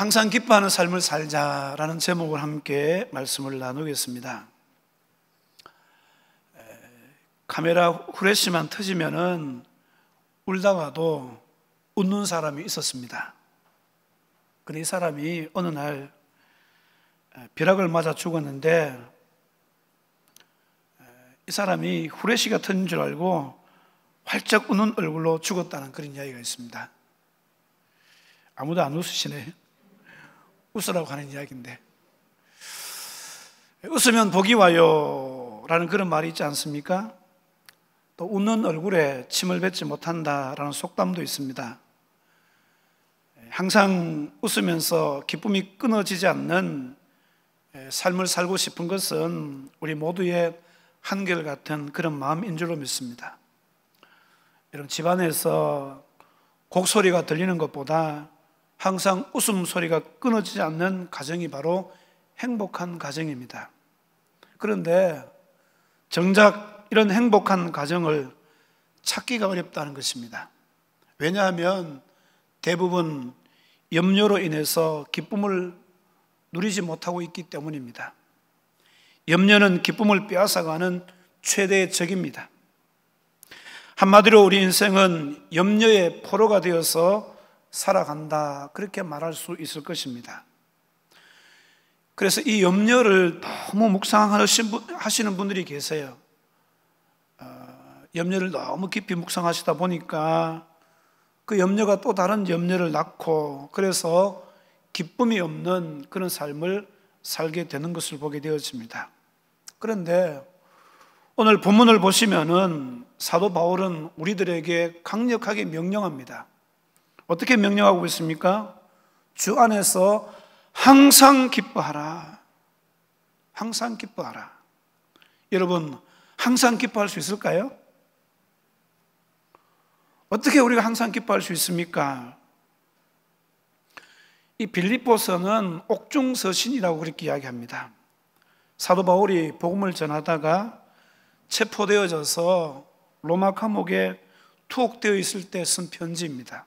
항상 기뻐하는 삶을 살자라는 제목을 함께 말씀을 나누겠습니다. 카메라 후레쉬만 터지면은 울다가도 웃는 사람이 있었습니다. 근데 이 사람이 어느 날 벼락을 맞아 죽었는데, 이 사람이 후레쉬가 터진 줄 알고 활짝 웃는 얼굴로 죽었다는 그런 이야기가 있습니다. 아무도 안 웃으시네. 웃으라고 하는 이야기인데, 웃으면 복이 와요 라는 그런 말이 있지 않습니까? 또 웃는 얼굴에 침을 뱉지 못한다라는 속담도 있습니다. 항상 웃으면서 기쁨이 끊어지지 않는 삶을 살고 싶은 것은 우리 모두의 한결같은 그런 마음인 줄로 믿습니다. 여러분, 집안에서 곡소리가 들리는 것보다 항상 웃음소리가 끊어지지 않는 가정이 바로 행복한 가정입니다. 그런데 정작 이런 행복한 가정을 찾기가 어렵다는 것입니다. 왜냐하면 대부분 염려로 인해서 기쁨을 누리지 못하고 있기 때문입니다. 염려는 기쁨을 빼앗아가는 최대의 적입니다. 한마디로 우리 인생은 염려의 포로가 되어서 살아간다, 그렇게 말할 수 있을 것입니다. 그래서 이 염려를 너무 묵상하시는 분들이 계세요. 염려를 너무 깊이 묵상하시다 보니까 그 염려가 또 다른 염려를 낳고, 그래서 기쁨이 없는 그런 삶을 살게 되는 것을 보게 되어집니다. 그런데 오늘 본문을 보시면은 사도 바울은 우리들에게 강력하게 명령합니다. 어떻게 명령하고 있습니까? 주 안에서 항상 기뻐하라. 항상 기뻐하라. 여러분, 항상 기뻐할 수 있을까요? 어떻게 우리가 항상 기뻐할 수 있습니까? 이 빌립보서는 옥중서신이라고 그렇게 이야기합니다. 사도 바울이 복음을 전하다가 체포되어져서 로마 감옥에 투옥되어 있을 때 쓴 편지입니다.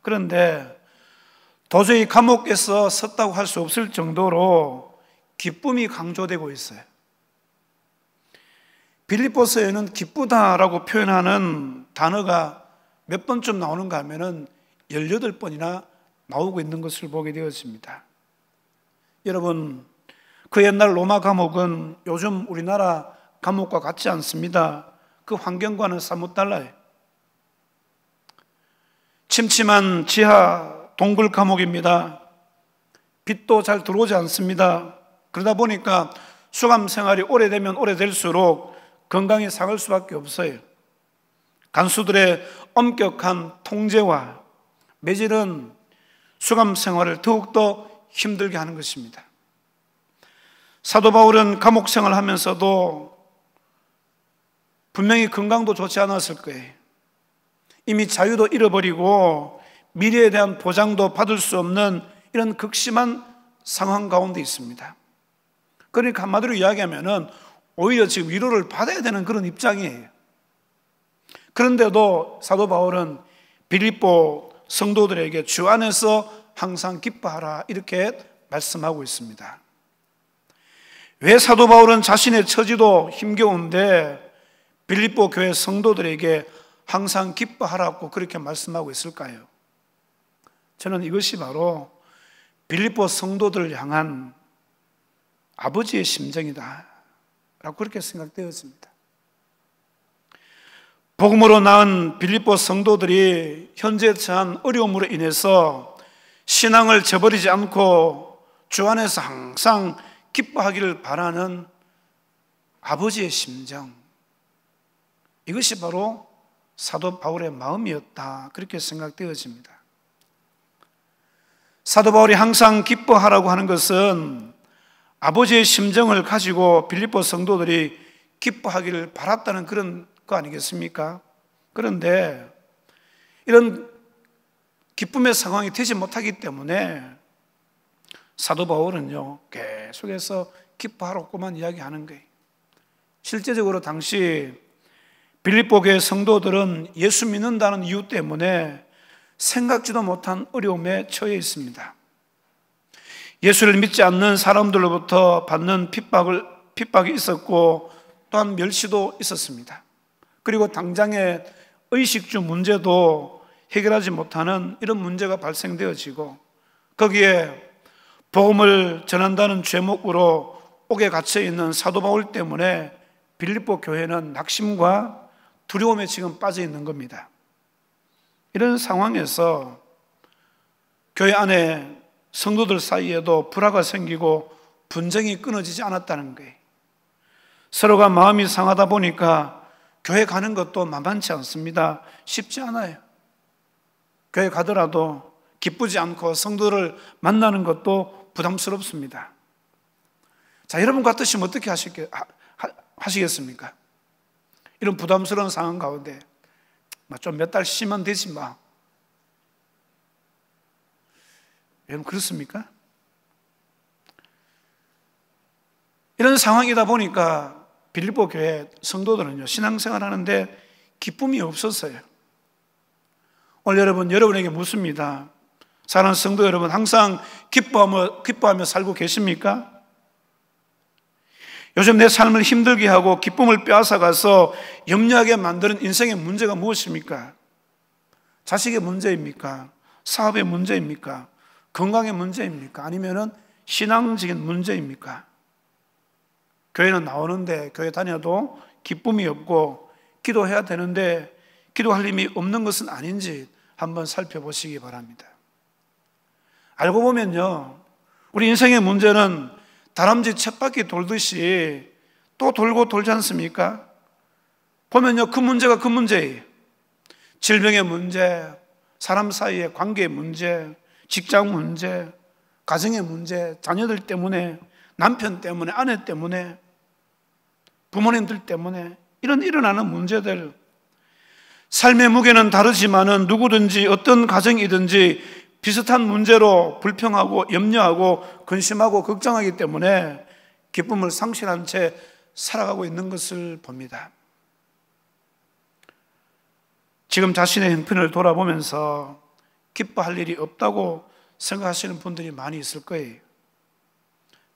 그런데 도저히 감옥에서 섰다고 할 수 없을 정도로 기쁨이 강조되고 있어요. 빌립보서에는 기쁘다라고 표현하는 단어가 몇 번쯤 나오는가 하면은 18번이나 나오고 있는 것을 보게 되었습니다. 여러분, 그 옛날 로마 감옥은 요즘 우리나라 감옥과 같지 않습니다. 그 환경과는 사뭇 달라요. 침침한 지하 동굴 감옥입니다. 빛도 잘 들어오지 않습니다. 그러다 보니까 수감 생활이 오래되면 오래될수록 건강이 상할 수밖에 없어요. 간수들의 엄격한 통제와 매질은 수감 생활을 더욱더 힘들게 하는 것입니다. 사도 바울은 감옥 생활을 하면서도 분명히 건강도 좋지 않았을 거예요. 이미 자유도 잃어버리고 미래에 대한 보장도 받을 수 없는 이런 극심한 상황 가운데 있습니다. 그러니까 한마디로 이야기하면은 오히려 지금 위로를 받아야 되는 그런 입장이에요. 그런데도 사도 바울은 빌립보 성도들에게 주 안에서 항상 기뻐하라, 이렇게 말씀하고 있습니다. 왜 사도 바울은 자신의 처지도 힘겨운데 빌립보 교회 성도들에게 항상 기뻐하라고 그렇게 말씀하고 있을까요? 저는 이것이 바로 빌립보 성도들을 향한 아버지의 심정이다 라고 그렇게 생각되었습니다. 복음으로 낳은 빌립보 성도들이 현재 처한 어려움으로 인해서 신앙을 저버리지 않고 주 안에서 항상 기뻐하기를 바라는 아버지의 심정, 이것이 바로 사도 바울의 마음이었다, 그렇게 생각되어집니다. 사도 바울이 항상 기뻐하라고 하는 것은 아버지의 심정을 가지고 빌립보 성도들이 기뻐하기를 바랐다는 그런 거 아니겠습니까? 그런데 이런 기쁨의 상황이 되지 못하기 때문에 사도 바울은요, 계속해서 기뻐하라고만 이야기하는 거예요. 실제적으로 당시 빌립보 교회 성도들은 예수 믿는다는 이유 때문에 생각지도 못한 어려움에 처해 있습니다. 예수를 믿지 않는 사람들로부터 받는 핍박이 있었고 또한 멸시도 있었습니다. 그리고 당장의 의식주 문제도 해결하지 못하는 이런 문제가 발생되어지고 거기에 복음을 전한다는 죄목으로 옥에 갇혀 있는 사도 바울 때문에 빌립보 교회는 낙심과 두려움에 지금 빠져 있는 겁니다. 이런 상황에서 교회 안에 성도들 사이에도 불화가 생기고 분쟁이 끊어지지 않았다는 거예요. 서로가 마음이 상하다 보니까 교회 가는 것도 만만치 않습니다. 쉽지 않아요. 교회 가더라도 기쁘지 않고 성도를 만나는 것도 부담스럽습니다. 자, 여러분 같으시면 어떻게 하시겠습니까? 이런 부담스러운 상황 가운데 좀 몇 달 쉬면 되지 마. 여러분 그렇습니까? 이런 상황이다 보니까 빌립보 교회 성도들은요, 신앙생활 하는데 기쁨이 없었어요. 오늘 여러분에게 묻습니다. 사랑하는 성도 여러분, 항상 기뻐하며 살고 계십니까? 요즘 내 삶을 힘들게 하고 기쁨을 빼앗아가서 염려하게 만드는 인생의 문제가 무엇입니까? 자식의 문제입니까? 사업의 문제입니까? 건강의 문제입니까? 아니면은 신앙적인 문제입니까? 교회는 나오는데 교회 다녀도 기쁨이 없고 기도해야 되는데 기도할 힘이 없는 것은 아닌지 한번 살펴보시기 바랍니다. 알고 보면요, 우리 인생의 문제는 다람쥐 쳇바퀴 돌듯이 또 돌고 돌지 않습니까? 보면요, 그 문제가 그 문제예요. 질병의 문제, 사람 사이의 관계의 문제, 직장 문제, 가정의 문제, 자녀들 때문에, 남편 때문에, 아내 때문에, 부모님들 때문에 이런 일어나는 문제들, 삶의 무게는 다르지만은 누구든지 어떤 가정이든지 비슷한 문제로 불평하고 염려하고 근심하고 걱정하기 때문에 기쁨을 상실한 채 살아가고 있는 것을 봅니다. 지금 자신의 형편을 돌아보면서 기뻐할 일이 없다고 생각하시는 분들이 많이 있을 거예요.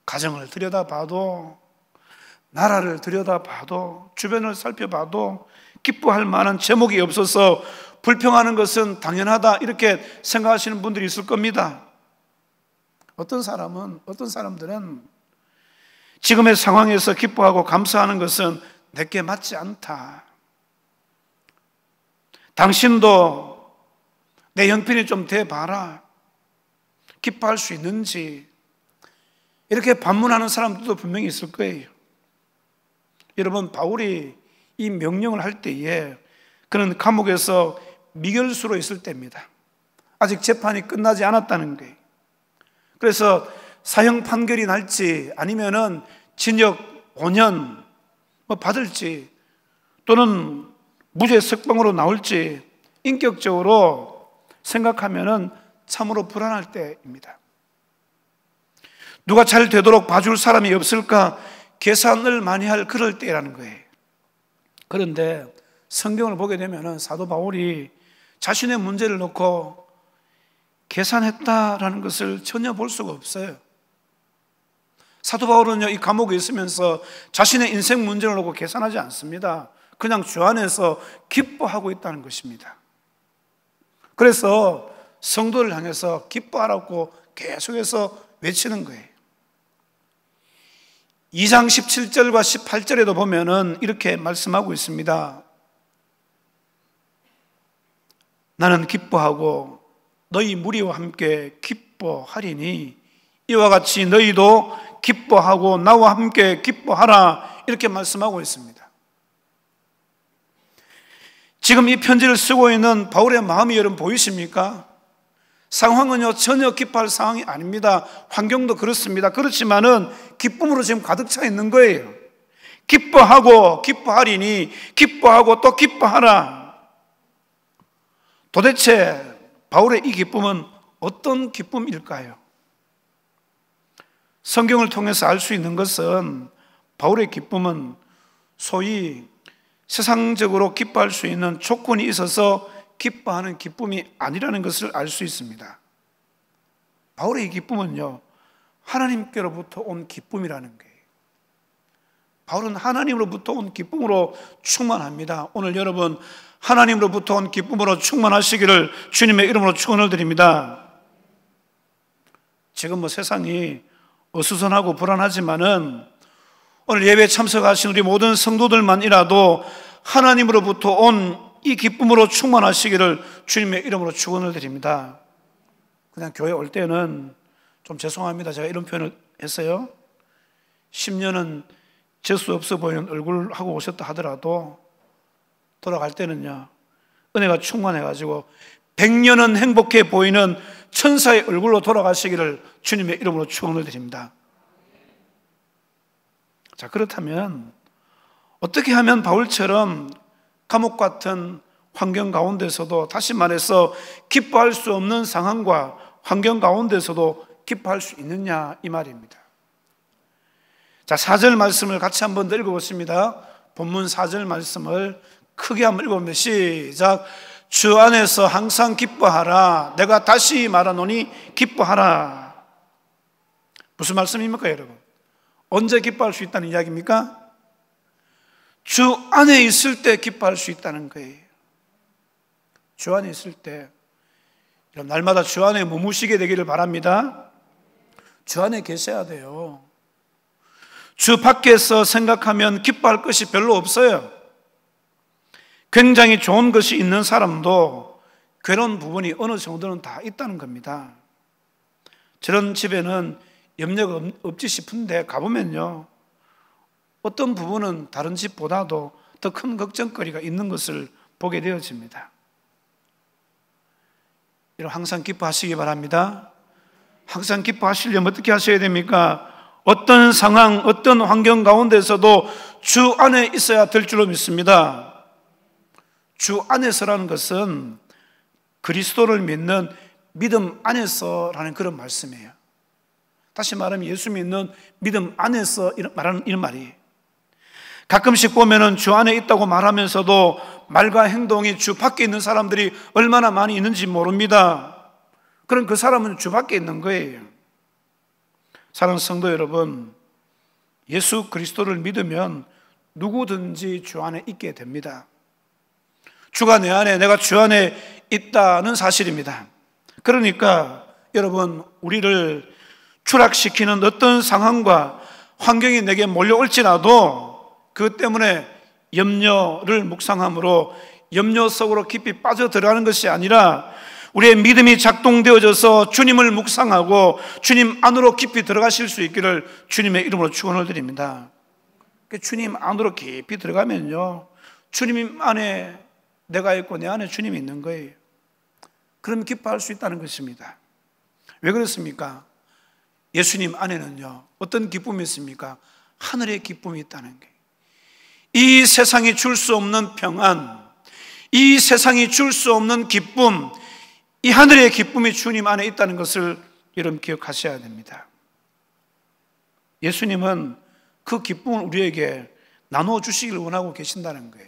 가정을 들여다봐도, 나라를 들여다봐도, 주변을 살펴봐도 기뻐할 만한 제목이 없어서 불평하는 것은 당연하다 이렇게 생각하시는 분들이 있을 겁니다. 어떤 사람들은 지금의 상황에서 기뻐하고 감사하는 것은 내게 맞지 않다. 당신도 내 형편이 좀 돼봐라. 기뻐할 수 있는지 이렇게 반문하는 사람들도 분명히 있을 거예요. 여러분, 바울이 이 명령을 할 때에 그는 감옥에서 미결수로 있을 때입니다. 아직 재판이 끝나지 않았다는 거예요. 그래서 사형 판결이 날지 아니면은 징역 5년 받을지 또는 무죄 석방으로 나올지 인격적으로 생각하면은 참으로 불안할 때입니다. 누가 잘 되도록 봐줄 사람이 없을까 계산을 많이 할 그럴 때라는 거예요. 그런데 성경을 보게 되면은 사도 바울이 자신의 문제를 놓고 계산했다라는 것을 전혀 볼 수가 없어요. 사도 바울은요, 이 감옥에 있으면서 자신의 인생 문제를 놓고 계산하지 않습니다. 그냥 주 안에서 기뻐하고 있다는 것입니다. 그래서 성도를 향해서 기뻐하라고 계속해서 외치는 거예요. 2장 17절과 18절에도 보면은 이렇게 말씀하고 있습니다. 나는 기뻐하고 너희 무리와 함께 기뻐하리니 이와 같이 너희도 기뻐하고 나와 함께 기뻐하라 이렇게 말씀하고 있습니다. 지금 이 편지를 쓰고 있는 바울의 마음이 여러분 보이십니까? 상황은요 전혀 기뻐할 상황이 아닙니다. 환경도 그렇습니다. 그렇지만은 기쁨으로 지금 가득 차 있는 거예요. 기뻐하고 기뻐하리니 기뻐하고 또 기뻐하라. 도대체 바울의 이 기쁨은 어떤 기쁨일까요? 성경을 통해서 알 수 있는 것은 바울의 기쁨은 소위 세상적으로 기뻐할 수 있는 조건이 있어서 기뻐하는 기쁨이 아니라는 것을 알 수 있습니다. 바울의 이 기쁨은요, 하나님께로부터 온 기쁨이라는 거예요. 바울은 하나님으로부터 온 기쁨으로 충만합니다. 오늘 여러분 하나님으로부터 온 기쁨으로 충만하시기를 주님의 이름으로 축원을 드립니다. 지금 세상이 어수선하고 불안하지만은 오늘 예배에 참석하신 우리 모든 성도들만이라도 하나님으로부터 온 이 기쁨으로 충만하시기를 주님의 이름으로 축원을 드립니다. 그냥 교회 올 때는 좀 죄송합니다. 제가 이런 표현을 했어요. 10년은 재수 없어 보이는 얼굴하고 오셨다 하더라도 돌아갈 때는요, 은혜가 충만해가지고 100년은 행복해 보이는 천사의 얼굴로 돌아가시기를 주님의 이름으로 축원을 드립니다. 자, 그렇다면 어떻게 하면 바울처럼 감옥 같은 환경 가운데서도, 다시 말해서 기뻐할 수 없는 상황과 환경 가운데서도 기뻐할 수 있느냐, 이 말입니다. 자, 4절 말씀을 같이 한번 더 읽어보십니다. 본문 4절 말씀을 크게 한번 읽어봅니다. 시작. 주 안에서 항상 기뻐하라. 내가 다시 말하노니 기뻐하라. 무슨 말씀입니까, 여러분? 언제 기뻐할 수 있다는 이야기입니까? 주 안에 있을 때 기뻐할 수 있다는 거예요. 주 안에 있을 때, 날마다 주 안에 머무시게 되기를 바랍니다. 주 안에 계셔야 돼요. 주 밖에서 생각하면 기뻐할 것이 별로 없어요. 굉장히 좋은 것이 있는 사람도 괴로운 부분이 어느 정도는 다 있다는 겁니다. 저런 집에는 염려가 없지 싶은데 가보면요, 어떤 부분은 다른 집보다도 더 큰 걱정거리가 있는 것을 보게 되어집니다. 여러분 항상 기뻐하시기 바랍니다. 항상 기뻐하시려면 어떻게 하셔야 됩니까? 어떤 상황, 어떤 환경 가운데서도 주 안에 있어야 될 줄로 믿습니다. 주 안에서라는 것은 그리스도를 믿는 믿음 안에서라는 그런 말씀이에요. 다시 말하면 예수 믿는 믿음 안에서 말하는 이런 말이에요. 가끔씩 보면은 주 안에 있다고 말하면서도 말과 행동이 주 밖에 있는 사람들이 얼마나 많이 있는지 모릅니다. 그럼 그 사람은 주 밖에 있는 거예요. 사랑하는 성도 여러분, 예수 그리스도를 믿으면 누구든지 주 안에 있게 됩니다. 주가 내 안에, 내가 주 안에 있다는 사실입니다. 그러니까 여러분, 우리를 추락시키는 어떤 상황과 환경이 내게 몰려올지라도 그것 때문에 염려를 묵상함으로 염려 속으로 깊이 빠져들어가는 것이 아니라 우리의 믿음이 작동되어져서 주님을 묵상하고 주님 안으로 깊이 들어가실 수 있기를 주님의 이름으로 축원을 드립니다. 주님 안으로 깊이 들어가면요, 주님 안에 내가 있고 내 안에 주님이 있는 거예요. 그럼 기뻐할 수 있다는 것입니다. 왜 그렇습니까? 예수님 안에는요, 어떤 기쁨이 있습니까? 하늘의 기쁨이 있다는 거예요. 이 세상이 줄 수 없는 평안, 이 세상이 줄 수 없는 기쁨, 이 하늘의 기쁨이 주님 안에 있다는 것을 여러분 기억하셔야 됩니다. 예수님은 그 기쁨을 우리에게 나누어 주시길 원하고 계신다는 거예요.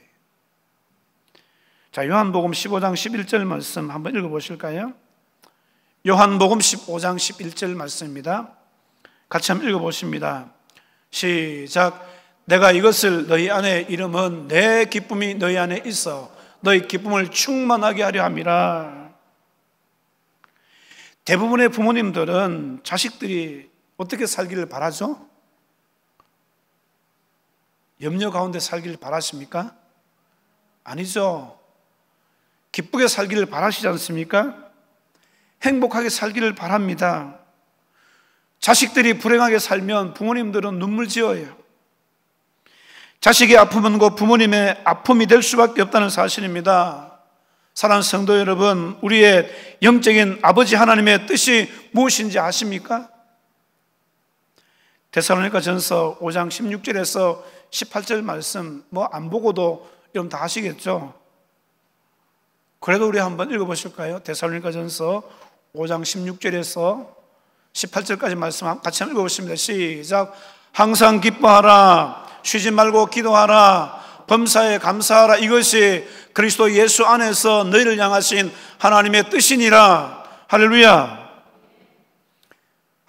자, 요한복음 15장 11절 말씀 한번 읽어보실까요? 요한복음 15장 11절 말씀입니다. 같이 한번 읽어보십니다. 시작. 내가 이것을 너희 안에 이름은 내 기쁨이 너희 안에 있어 너희 기쁨을 충만하게 하려 함이라. 대부분의 부모님들은 자식들이 어떻게 살기를 바라죠? 염려 가운데 살기를 바라십니까? 아니죠. 기쁘게 살기를 바라시지 않습니까? 행복하게 살기를 바랍니다. 자식들이 불행하게 살면 부모님들은 눈물 지어요. 자식의 아픔은 곧 부모님의 아픔이 될 수밖에 없다는 사실입니다. 사랑하는 성도 여러분, 우리의 영적인 아버지 하나님의 뜻이 무엇인지 아십니까? 데살로니가 전서 5장 16절에서 18절 말씀 안 보고도 여러분 다 아시겠죠? 그래도 우리 한번 읽어보실까요? 데살로니가 전서 5장 16절에서 18절까지 말씀 같이 한번 읽어보십니다. 시작. 항상 기뻐하라. 쉬지 말고 기도하라. 범사에 감사하라. 이것이 그리스도 예수 안에서 너희를 향하신 하나님의 뜻이니라. 할렐루야.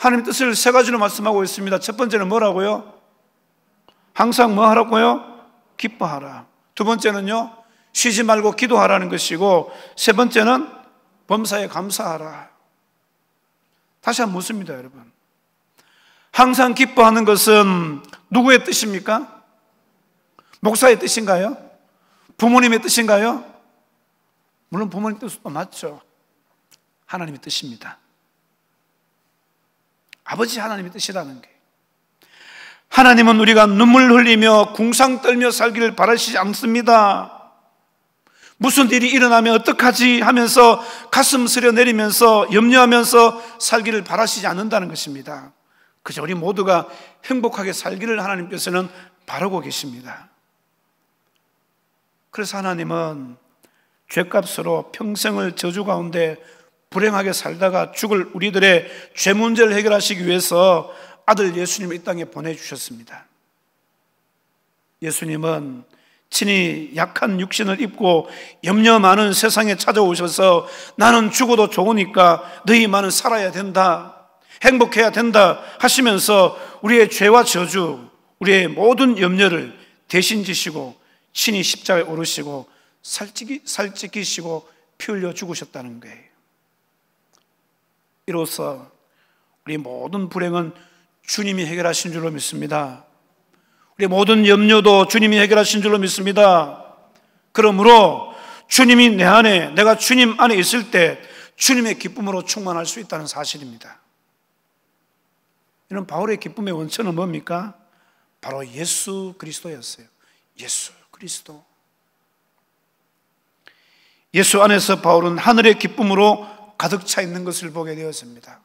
하나님의 뜻을 세 가지로 말씀하고 있습니다. 첫 번째는 뭐라고요? 항상 뭐 하라고요? 기뻐하라. 두 번째는요, 쉬지 말고 기도하라는 것이고, 세 번째는 범사에 감사하라. 다시 한번 묻습니다, 여러분. 항상 기뻐하는 것은 누구의 뜻입니까? 목사의 뜻인가요? 부모님의 뜻인가요? 물론 부모님 뜻도 맞죠. 하나님의 뜻입니다. 아버지 하나님의 뜻이라는 게, 하나님은 우리가 눈물 흘리며 궁상 떨며 살기를 바라시지 않습니다. 무슨 일이 일어나면 어떡하지 하면서 가슴 스려 내리면서 염려하면서 살기를 바라시지 않는다는 것입니다. 그저 우리 모두가 행복하게 살기를 하나님께서는 바라고 계십니다. 그래서 하나님은 죄값으로 평생을 저주 가운데 불행하게 살다가 죽을 우리들의 죄 문제를 해결하시기 위해서 아들 예수님을 이 땅에 보내주셨습니다. 예수님은 친히 약한 육신을 입고 염려 많은 세상에 찾아오셔서 나는 죽어도 좋으니까 너희만은 살아야 된다, 행복해야 된다 하시면서 우리의 죄와 저주, 우리의 모든 염려를 대신 지시고 친히 십자가에 오르시고 살찌기시고 피 흘려 죽으셨다는 거예요. 이로써 우리 모든 불행은 주님이 해결하신 줄로 믿습니다. 우리 모든 염려도 주님이 해결하신 줄로 믿습니다. 그러므로 주님이 내 안에, 내가 주님 안에 있을 때 주님의 기쁨으로 충만할 수 있다는 사실입니다. 이런 바울의 기쁨의 원천은 뭡니까? 바로 예수 그리스도였어요. 예수 그리스도. 예수 안에서 바울은 하늘의 기쁨으로 가득 차 있는 것을 보게 되었습니다.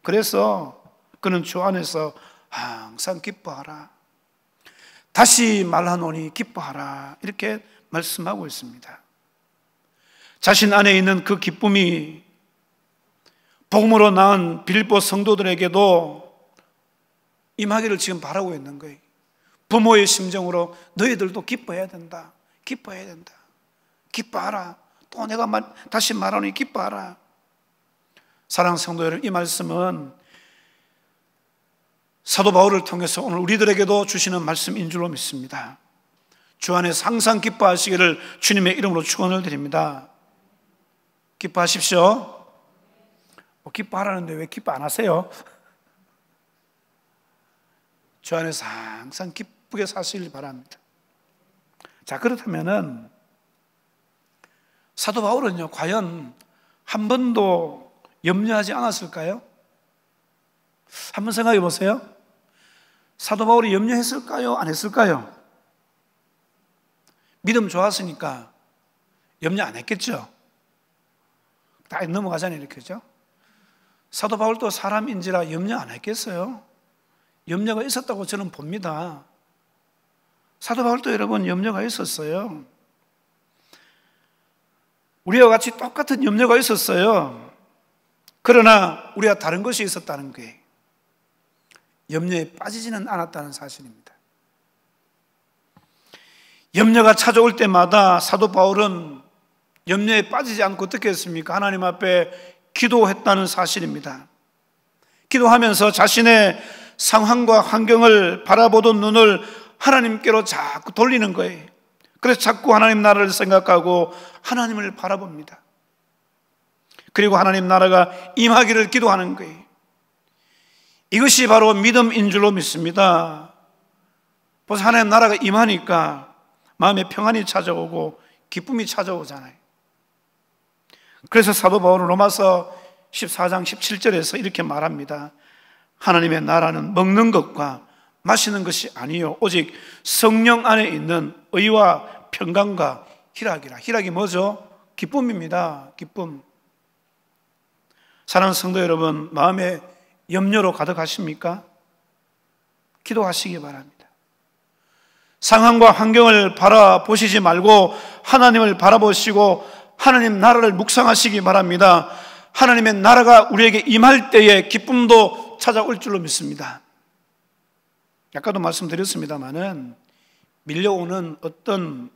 그래서 그는 주 안에서 항상 기뻐하라, 다시 말하노니 기뻐하라, 이렇게 말씀하고 있습니다. 자신 안에 있는 그 기쁨이 복음으로 낳은 빌립보 성도들에게도 임하기를 지금 바라고 있는 거예요. 부모의 심정으로 너희들도 기뻐해야 된다, 기뻐해야 된다, 기뻐하라, 또 내가 다시 말하노니 기뻐하라. 사랑하는 성도 여러분, 이 말씀은 사도 바울을 통해서 오늘 우리들에게도 주시는 말씀인 줄로 믿습니다. 주 안에서 항상 기뻐하시기를 주님의 이름으로 축원을 드립니다. 기뻐하십시오. 기뻐하라는데 왜 기뻐 안 하세요? 주 안에서 항상 기쁘게 사시길 바랍니다. 자, 그렇다면은 사도 바울은요, 과연 한 번도 염려하지 않았을까요? 한번 생각해 보세요. 사도 바울이 염려했을까요? 안 했을까요? 믿음 좋았으니까 염려 안 했겠죠? 다 넘어가잖아요, 이렇게죠? 사도 바울도 사람인지라 염려 안 했겠어요? 염려가 있었다고 저는 봅니다. 사도 바울도 여러분 염려가 있었어요. 우리와 같이 똑같은 염려가 있었어요. 그러나 우리가 다른 것이 있었다는 거예요. 염려에 빠지지는 않았다는 사실입니다. 염려가 찾아올 때마다 사도 바울은 염려에 빠지지 않고 어떻게 했습니까? 하나님 앞에 기도했다는 사실입니다. 기도하면서 자신의 상황과 환경을 바라보던 눈을 하나님께로 자꾸 돌리는 거예요. 그래서 자꾸 하나님 나라를 생각하고 하나님을 바라봅니다. 그리고 하나님 나라가 임하기를 기도하는 거예요. 이것이 바로 믿음인 줄로 믿습니다. 벌써 하나님 나라가 임하니까 마음에 평안이 찾아오고 기쁨이 찾아오잖아요. 그래서 사도 바울은 로마서 14장 17절에서 이렇게 말합니다. 하나님의 나라는 먹는 것과 마시는 것이 아니요 오직 성령 안에 있는 의와 평강과 희락이라. 희락이 뭐죠? 기쁨입니다. 기쁨. 사랑하는 성도 여러분, 마음에 염려로 가득하십니까? 기도하시기 바랍니다. 상황과 환경을 바라보시지 말고 하나님을 바라보시고 하나님 나라를 묵상하시기 바랍니다. 하나님의 나라가 우리에게 임할 때에 기쁨도 찾아올 줄로 믿습니다. 아까도 말씀드렸습니다마는 밀려오는 어떤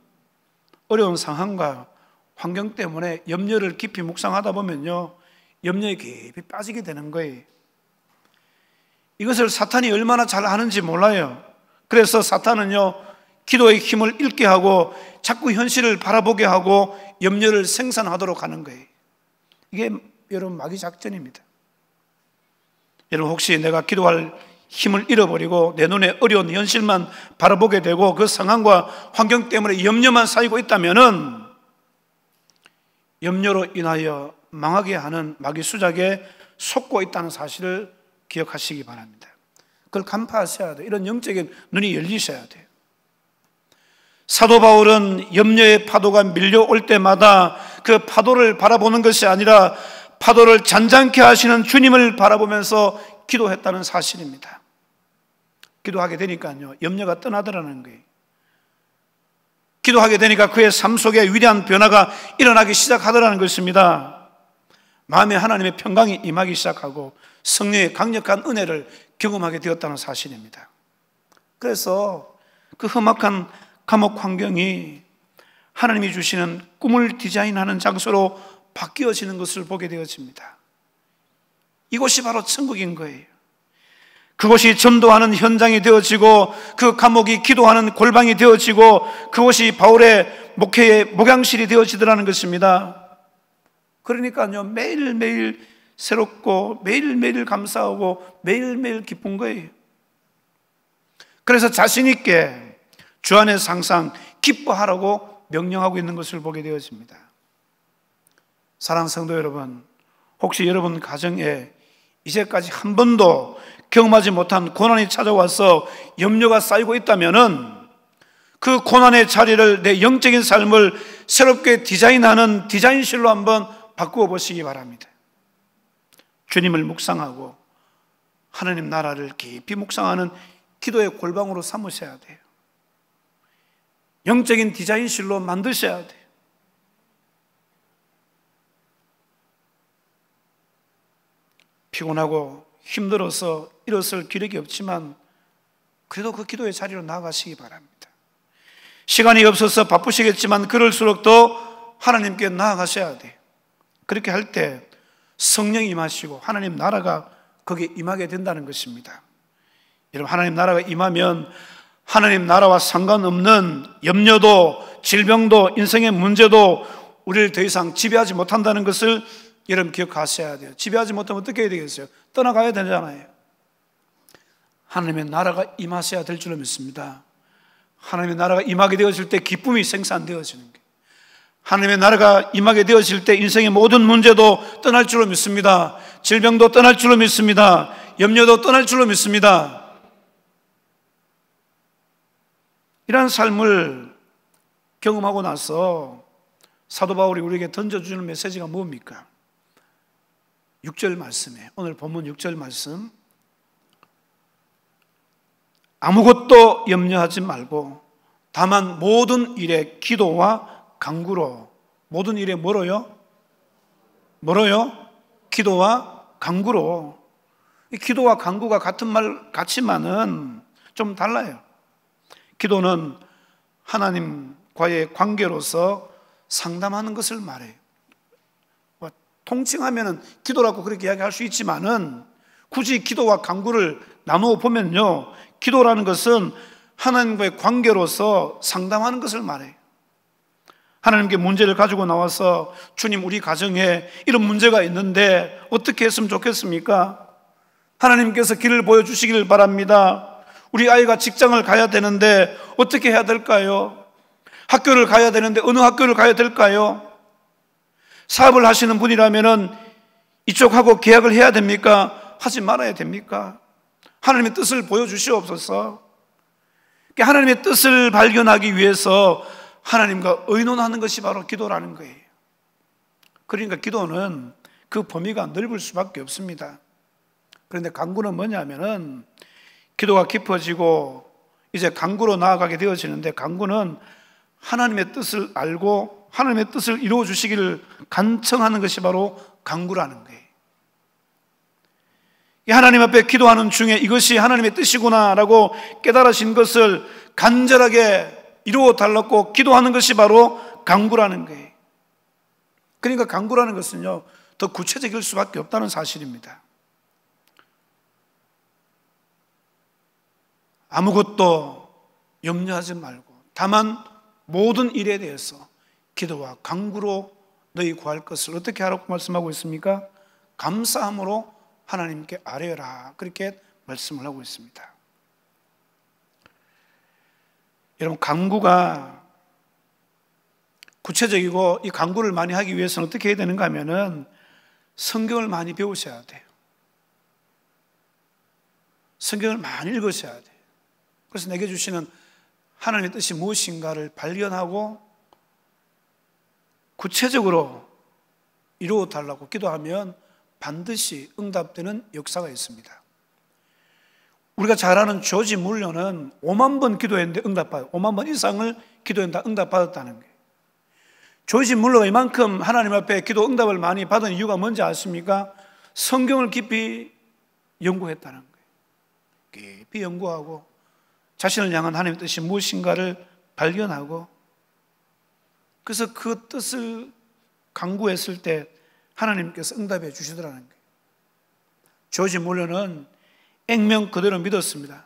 어려운 상황과 환경 때문에 염려를 깊이 묵상하다 보면요, 염려에 깊이 빠지게 되는 거예요. 이것을 사탄이 얼마나 잘 아는지 몰라요. 그래서 사탄은요, 기도의 힘을 잃게 하고 자꾸 현실을 바라보게 하고 염려를 생산하도록 하는 거예요. 이게 여러분 마귀 작전입니다. 여러분 혹시 내가 기도할 힘을 잃어버리고 내 눈에 어려운 현실만 바라보게 되고 그 상황과 환경 때문에 염려만 쌓이고 있다면은 염려로 인하여 망하게 하는 마귀 수작에 속고 있다는 사실을 기억하시기 바랍니다. 그걸 간파하셔야 돼요. 이런 영적인 눈이 열리셔야 돼요. 사도 바울은 염려의 파도가 밀려올 때마다 그 파도를 바라보는 것이 아니라 파도를 잔잔케 하시는 주님을 바라보면서 기도했다는 사실입니다. 기도하게 되니까요, 염려가 떠나더라는 거예요. 기도하게 되니까 그의 삶 속에 위대한 변화가 일어나기 시작하더라는 것입니다. 마음에 하나님의 평강이 임하기 시작하고 성령의 강력한 은혜를 경험하게 되었다는 사실입니다. 그래서 그 험악한 감옥 환경이 하나님이 주시는 꿈을 디자인하는 장소로 바뀌어지는 것을 보게 되어집니다. 이곳이 바로 천국인 거예요. 그곳이 전도하는 현장이 되어지고 그 감옥이 기도하는 골방이 되어지고 그곳이 바울의 목회의 목양실이 되어지더라는 것입니다. 그러니까요, 매일매일 새롭고 매일매일 감사하고 매일매일 기쁜 거예요. 그래서 자신 있게 주 안에서 항상 기뻐하라고 명령하고 있는 것을 보게 되어집니다. 사랑하는 성도 여러분, 혹시 여러분 가정에 이제까지 한 번도 경험하지 못한 고난이 찾아와서 염려가 쌓이고 있다면은 그 고난의 자리를 내 영적인 삶을 새롭게 디자인하는 디자인실로 한번 바꾸어 보시기 바랍니다. 주님을 묵상하고 하나님 나라를 깊이 묵상하는 기도의 골방으로 삼으셔야 돼요. 영적인 디자인실로 만드셔야 돼요. 피곤하고 힘들어서 일어설 기력이 없지만 그래도 그 기도의 자리로 나아가시기 바랍니다. 시간이 없어서 바쁘시겠지만 그럴수록 더 하나님께 나아가셔야 돼요. 그렇게 할 때 성령이 임하시고 하나님 나라가 거기에 임하게 된다는 것입니다. 여러분, 하나님 나라가 임하면 하나님 나라와 상관없는 염려도 질병도 인생의 문제도 우리를 더 이상 지배하지 못한다는 것을 여러분 기억하셔야 돼요. 지배하지 못하면 어떻게 해야 되겠어요? 떠나가야 되잖아요. 하나님의 나라가 임하셔야 될 줄로 믿습니다. 하나님의 나라가 임하게 되어질 때 기쁨이 생산되어지는 거예요. 하나님의 나라가 임하게 되어질 때 인생의 모든 문제도 떠날 줄로 믿습니다. 질병도 떠날 줄로 믿습니다. 염려도 떠날 줄로 믿습니다. 이러한 삶을 경험하고 나서 사도 바울이 우리에게 던져주는 메시지가 뭡니까? 6절 말씀에, 오늘 본문 6절 말씀, 아무것도 염려하지 말고 다만 모든 일에 기도와 간구로, 모든 일에 뭐로요? 기도와 간구로. 기도와 간구가 같은 말 같지만은 좀 달라요. 기도는 하나님과의 관계로서 상담하는 것을 말해요. 통칭하면은 기도라고 그렇게 이야기할 수 있지만은 굳이 기도와 간구를 나누어 보면요, 기도라는 것은 하나님과의 관계로서 상담하는 것을 말해요. 하나님께 문제를 가지고 나와서 주님, 우리 가정에 이런 문제가 있는데 어떻게 했으면 좋겠습니까? 하나님께서 길을 보여주시기를 바랍니다. 우리 아이가 직장을 가야 되는데 어떻게 해야 될까요? 학교를 가야 되는데 어느 학교를 가야 될까요? 사업을 하시는 분이라면은 이쪽하고 계약을 해야 됩니까? 하지 말아야 됩니까? 하나님의 뜻을 보여주시옵소서. 하나님의 뜻을 발견하기 위해서 하나님과 의논하는 것이 바로 기도라는 거예요. 그러니까 기도는 그 범위가 넓을 수밖에 없습니다. 그런데 간구는 뭐냐면은 기도가 깊어지고 이제 간구로 나아가게 되어지는데, 간구는 하나님의 뜻을 알고 하나님의 뜻을 이루어 주시기를 간청하는 것이 바로 간구라는 거예요. 이 하나님 앞에 기도하는 중에 이것이 하나님의 뜻이구나라고 깨달으신 것을 간절하게 이루어 달라고 기도하는 것이 바로 간구라는 거예요. 그러니까 간구라는 것은요, 더 구체적일 수밖에 없다는 사실입니다. 아무것도 염려하지 말고 다만 모든 일에 대해서 기도와 간구로 너희 구할 것을 어떻게 하라고 말씀하고 있습니까? 감사함으로 하나님께 아뢰라, 그렇게 말씀을 하고 있습니다. 여러분, 간구가 구체적이고 이 간구를 많이 하기 위해서는 어떻게 해야 되는가 하면은 성경을 많이 배우셔야 돼요. 성경을 많이 읽으셔야 돼요. 그래서 내게 주시는 하나님의 뜻이 무엇인가를 발견하고 구체적으로 이루어 달라고 기도하면 반드시 응답되는 역사가 있습니다. 우리가 잘 아는 조지 물러는 5만 번 기도했는데 응답받았어요. 5만 번 이상을 기도했는데 응답받았다는 거예요. 조지 물러가 이만큼 하나님 앞에 기도 응답을 많이 받은 이유가 뭔지 아십니까? 성경을 깊이 연구했다는 거예요. 깊이 연구하고 자신을 향한 하나님의 뜻이 무엇인가를 발견하고, 그래서 그 뜻을 간구했을 때 하나님께서 응답해 주시더라는 거예요. 조지 물러는 액면 그대로 믿었습니다.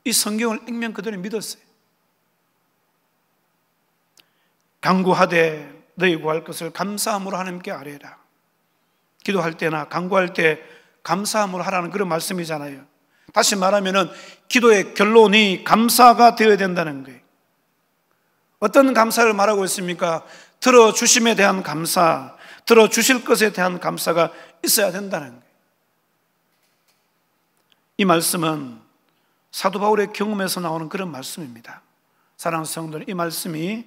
이 성경을 액면 그대로 믿었어요. 간구하되 너희 구할 것을 감사함으로 하나님께 아뢰라. 기도할 때나 간구할 때 감사함으로 하라는 그런 말씀이잖아요. 다시 말하면은 기도의 결론이 감사가 되어야 된다는 거예요. 어떤 감사를 말하고 있습니까? 들어주심에 대한 감사, 들어주실 것에 대한 감사가 있어야 된다는 거예요. 이 말씀은 사도 바울의 경험에서 나오는 그런 말씀입니다. 사랑하는 성도들, 이 말씀이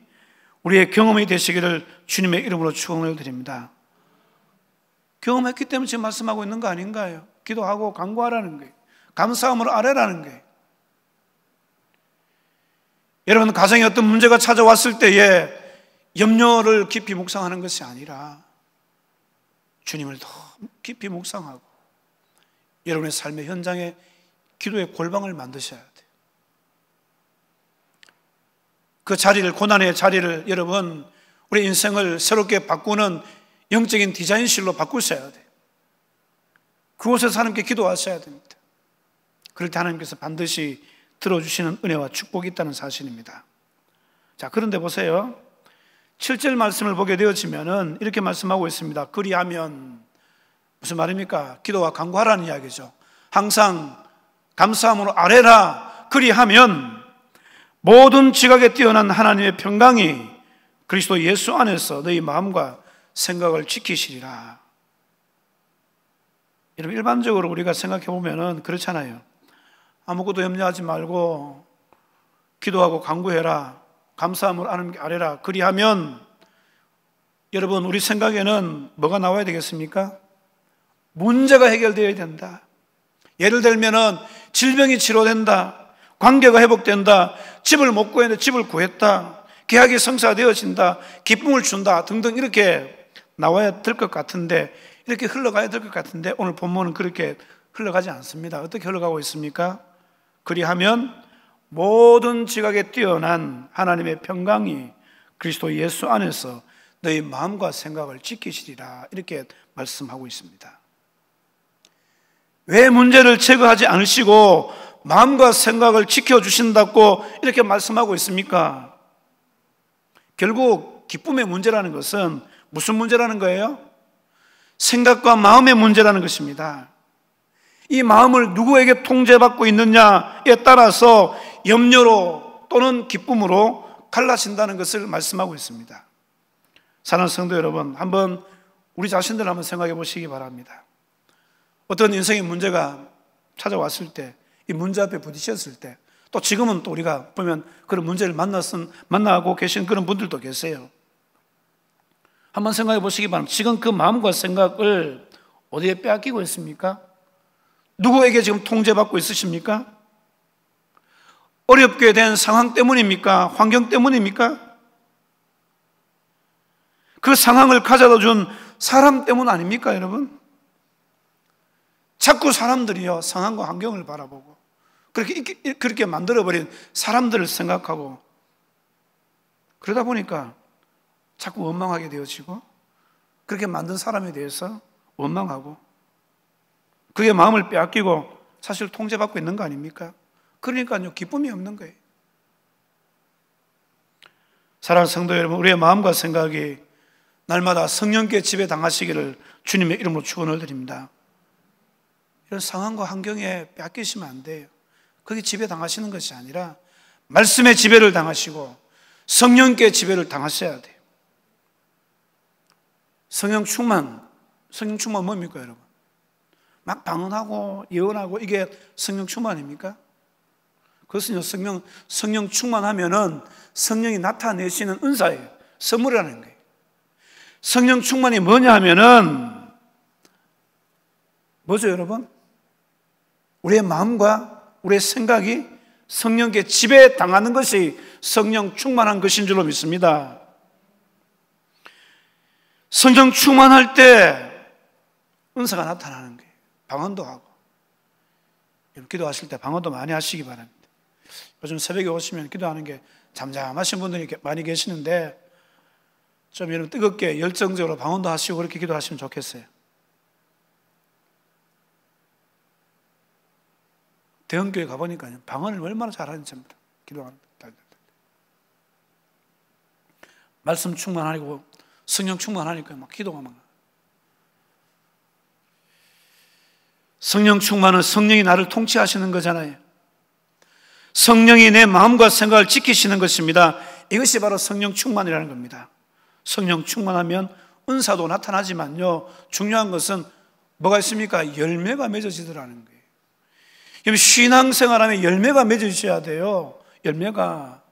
우리의 경험이 되시기를 주님의 이름으로 축원을 드립니다. 경험했기 때문에 지금 말씀하고 있는 거 아닌가요? 기도하고 간구하라는 거예요. 감사함으로 아뢰라는 거예요. 여러분, 가정에 어떤 문제가 찾아왔을 때에 염려를 깊이 묵상하는 것이 아니라 주님을 더 깊이 묵상하고 여러분의 삶의 현장에 기도의 골방을 만드셔야 돼요. 그 자리를, 고난의 자리를 여러분, 우리 인생을 새롭게 바꾸는 영적인 디자인실로 바꾸셔야 돼요. 그곳에서 하나님께 기도하셔야 됩니다. 그럴 때 하나님께서 반드시 들어주시는 은혜와 축복이 있다는 사실입니다. 자, 그런데 보세요. 7절 말씀을 보게 되어지면은 이렇게 말씀하고 있습니다. 그리하면, 무슨 말입니까? 기도와 간구하라는 이야기죠. 항상 감사함으로 아뢰라. 그리하면 모든 지각에 뛰어난 하나님의 평강이 그리스도 예수 안에서 너희 마음과 생각을 지키시리라. 여러분, 일반적으로 우리가 생각해 보면은 그렇잖아요. 아무것도 염려하지 말고 기도하고 간구해라. 감사함으로 하나님께 아뢰라. 그리하면 여러분, 우리 생각에는 뭐가 나와야 되겠습니까? 문제가 해결되어야 된다. 예를 들면은 질병이 치료된다, 관계가 회복된다, 집을 못 구했는데 집을 구했다, 계약이 성사되어진다, 기쁨을 준다 등등 이렇게 나와야 될 것 같은데, 이렇게 흘러가야 될 것 같은데 오늘 본문은 그렇게 흘러가지 않습니다. 어떻게 흘러가고 있습니까? 그리하면 모든 지각에 뛰어난 하나님의 평강이 그리스도 예수 안에서 너희 마음과 생각을 지키시리라, 이렇게 말씀하고 있습니다. 왜 문제를 제거하지 않으시고 마음과 생각을 지켜주신다고 이렇게 말씀하고 있습니까? 결국 기쁨의 문제라는 것은 무슨 문제라는 거예요? 생각과 마음의 문제라는 것입니다. 이 마음을 누구에게 통제받고 있느냐에 따라서 염려로 또는 기쁨으로 갈라진다는 것을 말씀하고 있습니다. 사랑하는 성도 여러분, 한번 우리 자신들 한번 생각해 보시기 바랍니다. 어떤 인생의 문제가 찾아왔을 때, 이 문제 앞에 부딪혔을 때, 또 지금은 또 우리가 보면 그런 문제를 만나고 계신 그런 분들도 계세요. 한번 생각해 보시기 바랍니다. 지금 그 마음과 생각을 어디에 빼앗기고 있습니까? 누구에게 지금 통제받고 있으십니까? 어렵게 된 상황 때문입니까? 환경 때문입니까? 그 상황을 가져다 준 사람 때문 아닙니까, 여러분? 자꾸 사람들이요, 상황과 환경을 바라보고 그렇게 만들어버린 사람들을 생각하고, 그러다 보니까 자꾸 원망하게 되어지고, 그렇게 만든 사람에 대해서 원망하고, 그게 마음을 빼앗기고 사실 통제받고 있는 거 아닙니까? 그러니까요, 기쁨이 없는 거예요. 사랑하는 성도 여러분, 우리의 마음과 생각이 날마다 성령께 지배당하시기를 주님의 이름으로 축원을 드립니다. 이런 상황과 환경에 뺏기시면 안 돼요. 그게 지배당하시는 것이 아니라 말씀의 지배를 당하시고 성령께 지배를 당하셔야 돼요. 성령 충만 뭡니까, 여러분? 막 방언하고 예언하고 이게 성령 충만입니까? 그것은요, 성령 충만하면은 성령이 나타내시는 은사예요. 선물이라는 거예요. 성령 충만이 뭐냐 하면은 뭐죠, 여러분? 우리의 마음과 우리의 생각이 성령께 지배당하는 것이 성령 충만한 것인 줄로 믿습니다. 성령 충만할 때 은사가 나타나는 거예요. 방언도 하고. 기도하실 때 방언도 많이 하시기 바랍니다. 요즘 새벽에 오시면 기도하는 게 잠잠하신 분들이 많이 계시는데 좀 이런 뜨겁게 열정적으로 방언도 하시고 그렇게 기도하시면 좋겠어요. 대형교회 가보니까 방언을 얼마나 잘하는지 기도하는 말씀 충만하고 성령 충만하니까 막 기도가 막. 성령 충만은 성령이 나를 통치하시는 거잖아요. 성령이 내 마음과 생각을 지키시는 것입니다. 이것이 바로 성령 충만이라는 겁니다. 성령 충만하면 은사도 나타나지만요, 중요한 것은 뭐가 있습니까? 열매가 맺어지더라는 거예요. 그럼 신앙생활하면 열매가 맺어져야 돼요. 열매가.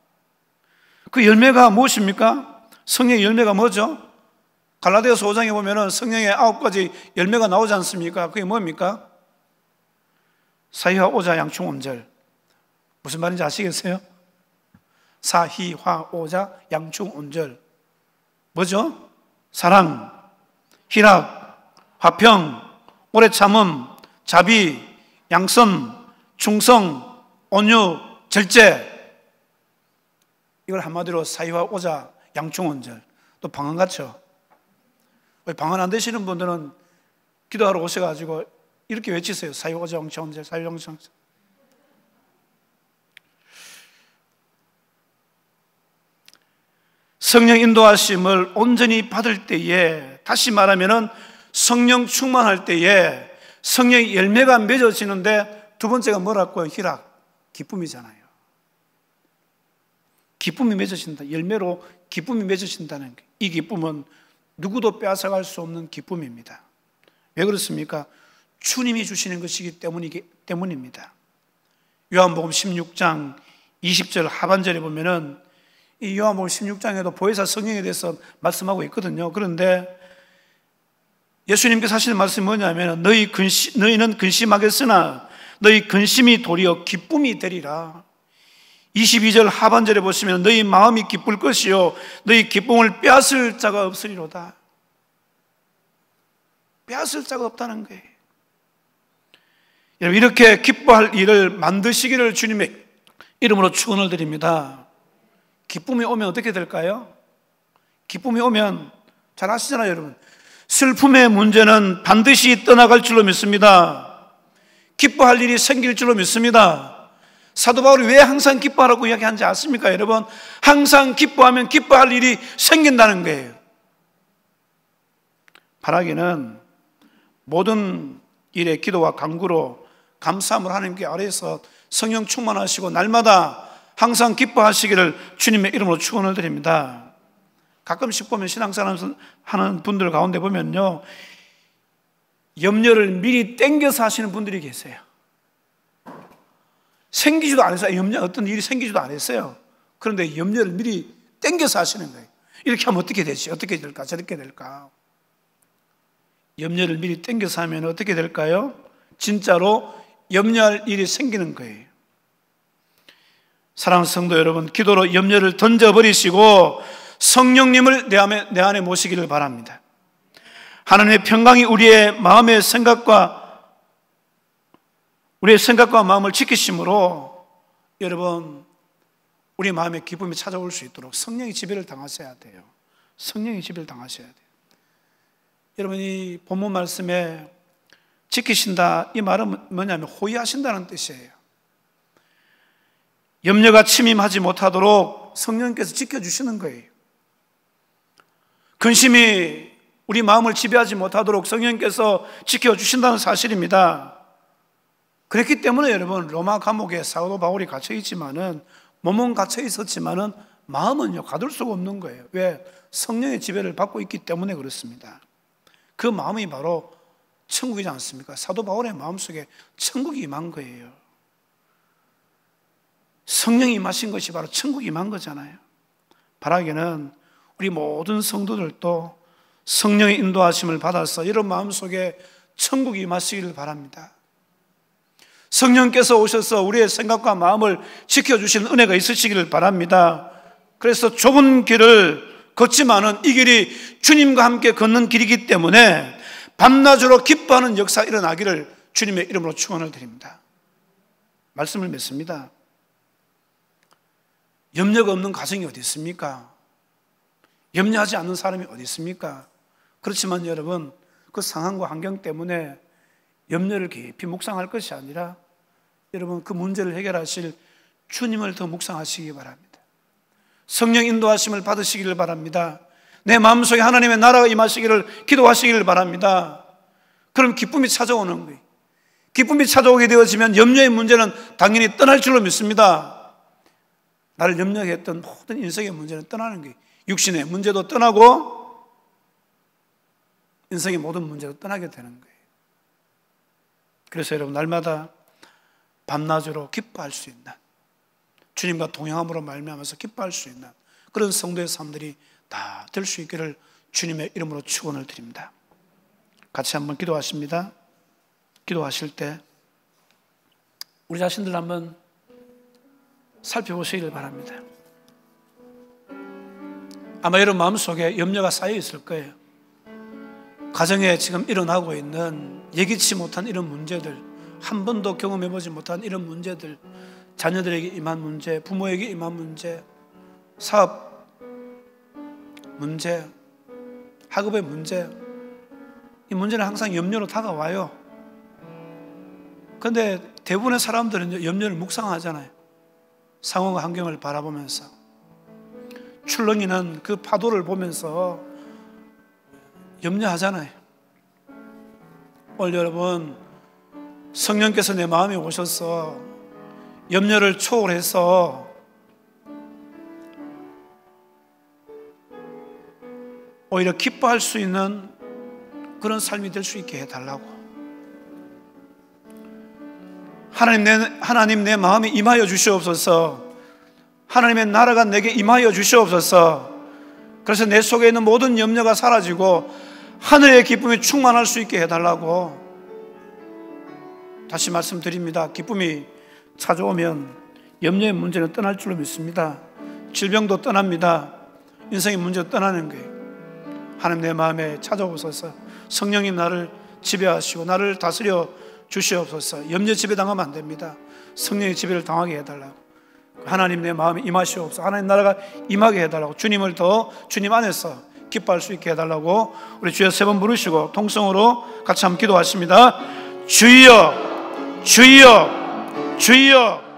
그 열매가 무엇입니까? 성령의 열매가 뭐죠? 갈라디아서 5장에 보면은 성령의 9가지 열매가 나오지 않습니까? 그게 뭡니까? 사희화 오자 양충 온절. 무슨 말인지 아시겠어요? 사희화 오자 양충 온절. 뭐죠? 사랑, 희락, 화평, 오래 참음, 자비, 양선, 충성, 온유, 절제. 이걸 한마디로 사희화 오자 양충 온절. 또 방언 같죠? 방언 안 되시는 분들은 기도하러 오셔가지고 이렇게 외치세요. 사희화 오자 양충 온절, 사희화 오자 양충. 성령 인도하심을 온전히 받을 때에, 다시 말하면은 성령 충만할 때에 성령의 열매가 맺어지는데, 두 번째가 뭐라고요? 희락, 기쁨이잖아요. 기쁨이 맺어진다. 열매로 기쁨이 맺어진다는 게, 이 기쁨은 누구도 빼앗아갈 수 없는 기쁨입니다. 왜 그렇습니까? 주님이 주시는 것이기 때문입니다. 요한복음 16장 20절 하반절에 보면은, 이 요한복음 16장에도 보혜사 성령에 대해서 말씀하고 있거든요. 그런데 예수님께서 하시는 말씀이 뭐냐면, 너희는 근심하겠으나 너희 근심이 도리어 기쁨이 되리라. 22절 하반절에 보시면 너희 마음이 기쁠 것이요 너희 기쁨을 빼앗을 자가 없으리로다. 빼앗을 자가 없다는 거예요. 여러분, 이렇게 기뻐할 일을 만드시기를 주님의 이름으로 축원을 드립니다. 기쁨이 오면 어떻게 될까요? 기쁨이 오면 잘 아시잖아요, 여러분. 슬픔의 문제는 반드시 떠나갈 줄로 믿습니다. 기뻐할 일이 생길 줄로 믿습니다. 사도 바울이 왜 항상 기뻐하라고 이야기하는지 아십니까, 여러분? 항상 기뻐하면 기뻐할 일이 생긴다는 거예요. 바라기는 모든 일에 기도와 간구로 감사함을 하나님께 아뢰서 성령 충만하시고 날마다 항상 기뻐하시기를 주님의 이름으로 축원을 드립니다. 가끔씩 보면 신앙생활 하는 분들 가운데 보면요, 염려를 미리 땡겨서 하시는 분들이 계세요. 생기지도 않았어요. 어떤 일이 생기지도 않았어요. 그런데 염려를 미리 땡겨서 하시는 거예요. 이렇게 하면 어떻게 되지? 어떻게 될까? 저렇게 될까? 염려를 미리 땡겨서 하면 어떻게 될까요? 진짜로 염려할 일이 생기는 거예요. 사랑하는 성도 여러분, 기도로 염려를 던져버리시고 성령님을 내 안에 모시기를 바랍니다. 하나님의 평강이 우리의 생각과 마음을 지키심으로 여러분, 우리 마음에 기쁨이 찾아올 수 있도록 성령의 지배를 당하셔야 돼요. 성령의 지배를 당하셔야 돼요. 여러분, 이 본문 말씀에 지키신다, 이 말은 뭐냐면 호의하신다는 뜻이에요. 염려가 침임하지 못하도록 성령께서 지켜주시는 거예요. 근심이 우리 마음을 지배하지 못하도록 성령께서 지켜주신다는 사실입니다. 그렇기 때문에 여러분, 로마 감옥에 사도 바울이 갇혀 있지만은, 몸은 갇혀 있었지만은 마음은요 가둘 수가 없는 거예요. 왜? 성령의 지배를 받고 있기 때문에 그렇습니다. 그 마음이 바로 천국이지 않습니까? 사도 바울의 마음속에 천국이 임한 거예요. 성령이 임하신 것이 바로 천국이 임한 거잖아요. 바라기는 우리 모든 성도들도 성령의 인도하심을 받아서 이런 마음속에 천국이 임하시기를 바랍니다. 성령께서 오셔서 우리의 생각과 마음을 지켜주시는 은혜가 있으시기를 바랍니다. 그래서 좁은 길을 걷지만은 이 길이 주님과 함께 걷는 길이기 때문에 밤낮으로 기뻐하는 역사 일어나기를 주님의 이름으로 축원을 드립니다. 말씀을 맺습니다. 염려가 없는 가정이 어디 있습니까? 염려하지 않는 사람이 어디 있습니까? 그렇지만 여러분, 그 상황과 환경 때문에 염려를 깊이 묵상할 것이 아니라 여러분, 그 문제를 해결하실 주님을 더 묵상하시기 바랍니다. 성령 인도하심을 받으시기를 바랍니다. 내 마음속에 하나님의 나라가 임하시기를 기도하시기를 바랍니다. 그럼 기쁨이 찾아오는 거예요. 기쁨이 찾아오게 되어지면 염려의 문제는 당연히 떠날 줄로 믿습니다. 나를 염려하게 했던 모든 인생의 문제는 떠나는 거예요. 육신의 문제도 떠나고 인생의 모든 문제도 떠나게 되는 거예요. 그래서 여러분, 날마다 밤낮으로 기뻐할 수 있는, 주님과 동행함으로 말미암아서 기뻐할 수 있는 그런 성도의 삶들이 다 될 수 있기를 주님의 이름으로 축원을 드립니다. 같이 한번 기도하십니다. 기도하실 때 우리 자신들 한번 살펴보시기를 바랍니다. 아마 여러분 마음속에 염려가 쌓여 있을 거예요. 가정에 지금 일어나고 있는 예기치 못한 이런 문제들, 한 번도 경험해보지 못한 이런 문제들, 자녀들에게 임한 문제, 부모에게 임한 문제, 사업 문제, 학업의 문제, 이 문제는 항상 염려로 다가와요. 그런데 대부분의 사람들은 염려를 묵상하잖아요. 상황과 환경을 바라보면서. 출렁이는 그 파도를 보면서 염려하잖아요. 오늘 여러분, 성령께서 내 마음에 오셔서 염려를 초월해서 오히려 기뻐할 수 있는 그런 삶이 될 수 있게 해달라고. 하나님 내 마음에 임하여 주시옵소서. 하나님의 나라가 내게 임하여 주시옵소서. 그래서 내 속에 있는 모든 염려가 사라지고 하늘의 기쁨이 충만할 수 있게 해달라고. 다시 말씀드립니다. 기쁨이 찾아오면 염려의 문제는 떠날 줄로 믿습니다. 질병도 떠납니다. 인생의 문제도 떠나는 거예요. 하나님 내 마음에 찾아오소서. 성령님 나를 지배하시고 나를 다스려 주시옵소서. 염려 지배당하면 안 됩니다. 성령의 지배를 당하게 해달라고. 하나님 내 마음에 임하시옵소서. 하나님 나라가 임하게 해달라고. 주님을 더 주님 안에서 기뻐할 수 있게 해달라고. 우리 주여 세 번 부르시고 통성으로 같이 한번 기도하십니다. 주여, 주여, 주여.